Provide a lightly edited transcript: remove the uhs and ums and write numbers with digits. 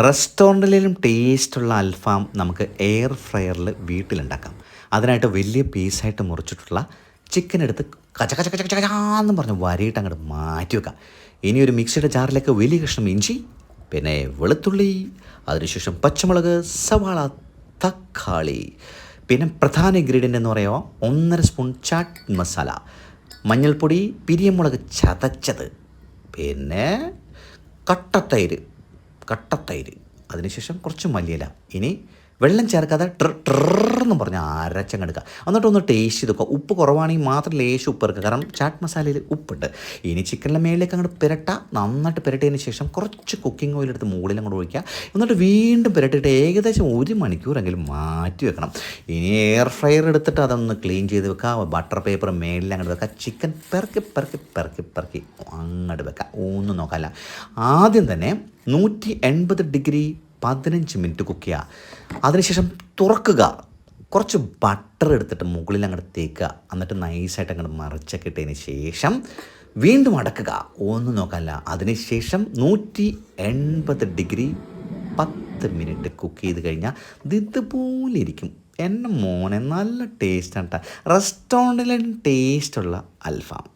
റെസ്റ്റോറൻറ്റിലും ടേസ്റ്റുള്ള അൽഫാം നമുക്ക് എയർ ഫ്രയറിൽ വീട്ടിലുണ്ടാക്കാം. അതിനായിട്ട് വലിയ പീസായിട്ട് മുറിച്ചിട്ടുള്ള ചിക്കൻ എടുത്ത് കച്ച കച്ച കച്ച കച്ചാന്ന് പറഞ്ഞ് വരയിട്ട് അങ്ങോട്ട് മാറ്റി വെക്കാം. ഇനി ഒരു മിക്സിയുടെ ജാറിലേക്ക് വലിയ കഷ്ണം ഇഞ്ചി, പിന്നെ വെളുത്തുള്ളി, അതിനുശേഷം പച്ചമുളക്, സവാള, തക്കാളി, പിന്നെ പ്രധാന ഇൻഗ്രീഡിയൻ്റ് എന്ന് പറയുമ്പോൾ 1.5 സ്പൂൺ ചാട്ട് മസാല, മഞ്ഞൾപ്പൊടി, പിരിയമുളക് ചതച്ചത്, പിന്നെ കട്ടത്തൈര്, അതിനുശേഷം കുറച്ച് മല്ലിയില. ഇനി വെള്ളം ചേർക്കാതെ ട്രെന്ന് പറഞ്ഞ് അരച്ചങ്ങെടുക്കുക. എന്നിട്ടൊന്ന് ടേസ്റ്റ് ചെയ്ത് നോക്കുക. ഉപ്പ് കുറവാണെങ്കിൽ മാത്രം ലേശം ഉപ്പ് ഇറക്കുക, കാരണം ചാറ്റ് മസാലയിൽ ഉപ്പുണ്ട്. ഇനി ചിക്കനിലെ മേളിലേക്ക് അങ്ങോട്ട് പുരട്ടുക. നന്നായിട്ട് പുരട്ടിയതിന് ശേഷം കുറച്ച് കുക്കിംഗ് ഓയിൽ എടുത്ത് മുകളിൽ അങ്ങോട്ട് ഒഴിക്കുക. എന്നിട്ട് വീണ്ടും പുരട്ടിയിട്ട് ഏകദേശം 1 മണിക്കൂറെങ്കിലും മാറ്റി വെക്കണം. ഇനി എയർ ഫ്രയർ എടുത്തിട്ട് അതൊന്ന് ക്ലീൻ ചെയ്ത് വെക്കുക. ബട്ടർ പേപ്പർ മേളിൽ അങ്ങോട്ട് വെക്കുക. ചിക്കൻ പെറുക്കി അങ്ങോട്ട് വെക്കുക. ഒന്നും നോക്കാമല്ല. ആദ്യം തന്നെ 180 ഡിഗ്രി 15 മിനിറ്റ് കുക്ക് ചെയ്യുക. അതിനുശേഷം തുറക്കുക. കുറച്ച് ബട്ടർ എടുത്തിട്ട് മുകളിൽ അങ്ങോട്ട് തേക്കുക. എന്നിട്ട് നൈസായിട്ട് അങ്ങോട്ട് മറിച്ചൊക്കെ ഇട്ടതിന് ശേഷം വീണ്ടും അടക്കുക. ഒന്നും നോക്കാമല്ല. അതിനുശേഷം 180 ഡിഗ്രി 10 മിനിറ്റ് കുക്ക് ചെയ്ത് കഴിഞ്ഞാൽ ഇതുപോലെ ഇരിക്കും. എൻ്റെ മോനെ നല്ല ടേസ്റ്റാണ് കേട്ടോ. റെസ്റ്റോറൻറ്റിലെ ടേസ്റ്റുള്ള അൽഫാം.